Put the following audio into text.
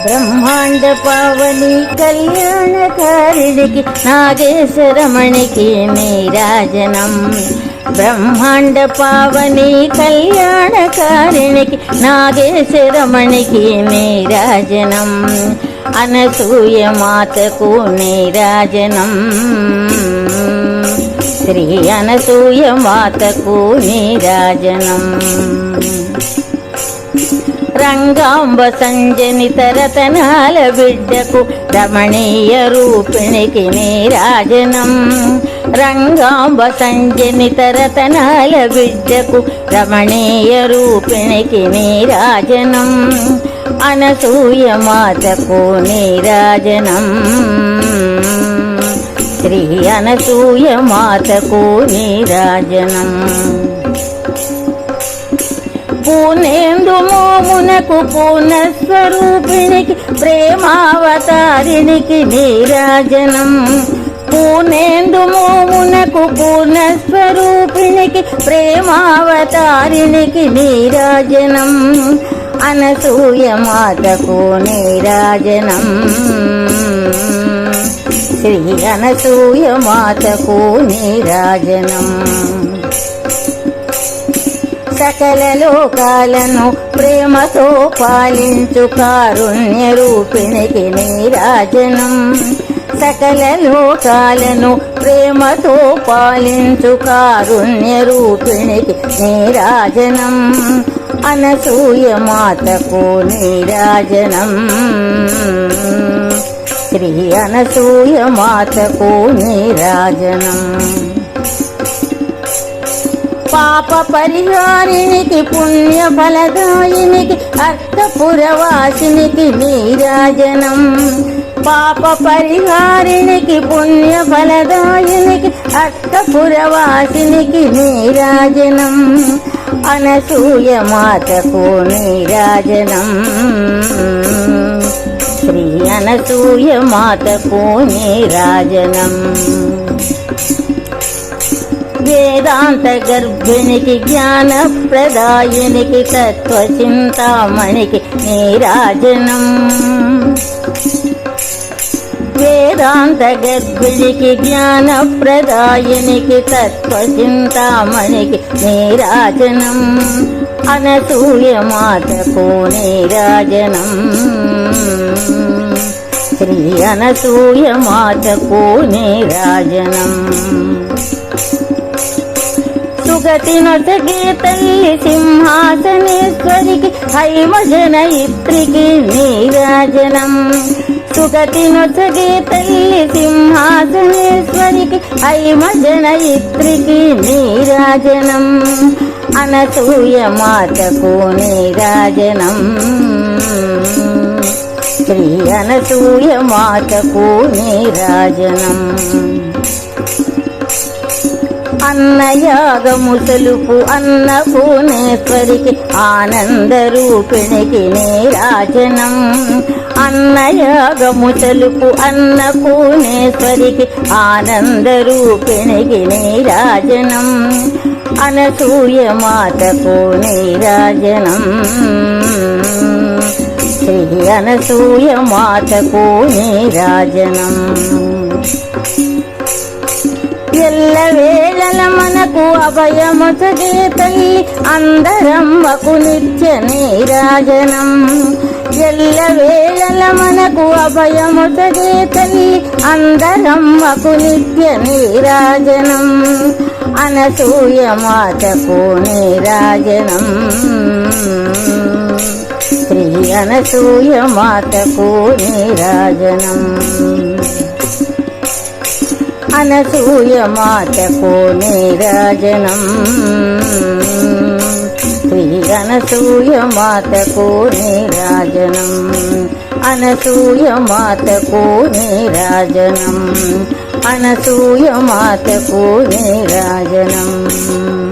బ్రహ్మాండ పావని కళ్యాణకారిణికి నాగేశ్వరమణికి నీరాజనం. బ్రహ్మాండ పావని కళ్యాణకారిణికి నాగేశ్వరమణికి నీరాజనం. అనసూయ మాతకు నీరాజనం. శ్రీ అనసూయ మాతకు నీరాజనం. రంగాంబ సంజనిత రతనాల బిడ్డకు రమణీయ రూపిణికి నీరాజనం. రంగాంబ సంజనిత రతనాల బిడ్డకు రమణీయ రూపిణికి నీరాజనం. అనసూయ మాతకు నీరాజనం. శ్రీ అనసూయ మాతకు నీరాజనం. పూనేందు మోమునకు పూర్ణస్వరూపిణికి ప్రేమావతారిణికి నీరాజనం. పూనేందు మోమునకు పూర్ణస్వరూపిణికి ప్రేమావతారిణికి నీరాజనం. అనసూయ మాతకు నీరాజనం. శ్రీ అనసూయ మాతకు నీరాజనం. సకల లోకాలను ప్రేమతో పాలించు కారుణ్య రూపిణికి నీరాజనం. సకల లోకాలను ప్రేమతో పాలించు కారుణ్య రూపిణికి నీరాజనం. అనసూయ మాతకు నీరాజనం. శ్రీ అనసూయ మాతకు నీరాజనం. పాప పరిహారిణికి పుణ్య ఫలదాయినికి అర్థపురవాసినికి నీరాజనం. పాప పరిహారిణికి పుణ్య ఫలదాయినికి అర్థపురవాసినికి నీరాజనం. అనసూయ మాతకు నీరాజనం. శ్రీ అనసూయ మాతకు నీరాజనం. వేదాంత గర్భిణికి జ్ఞాన ప్రదాయినికి తత్వచింతామణికి నీరాజనం. వేదాంత గర్భిణికి జ్ఞాన ప్రదాయినికి తత్వచింతామణికి నీరాజనం. అనసూయ మాతకు నీరాజనం. శ్రీ అనసూయ మాతకు నీరాజనం. సుగతి నొసగే తల్లి సింహాసనేశ్వరికి హైమజనయిత్రికి నీరాజనం. సుగతి నొసగే తల్లి సింహాసనేశ్వరికి హైమజనయిత్రికి నీరాజనం. అనసూయ మాతకు నీరాజనం. శ్రీ అనసూయ మాతకు నీరాజనం. అన్నయాగము తెలుపు అన్నపూర్ణేశ్వరికి ఆనంద రూపిణికి నీరాజనం. అన్నయాగము తెలుపు అన్నపూర్ణేశ్వరికి ఆనంద రూపిణికి నీరాజనం. అనసూయ మాతకు నీరాజనం. శ్రీ అనసూయ మాతకు నీరాజనం. ఎల్ల వేళల మనకు అభయమొసగే తల్లి అందరమ్మకు నిత్య నీరాజనం. ఎల్ల వేళల మనకు అభయమొసగే తల్లి అందరమ్మకు నిత్య నీరాజనం. అనసూయ మాతకు నీరాజనం. శ్రీ అనసూయ మాతకు నీరాజనం. అనసూయ మాతకు నీరాజనం. శ్రీ అనసూయ మాతకు నీరాజనం. అనసూయ మాతకు నీరాజనం. అనసూయ మాతకు నీరాజనం.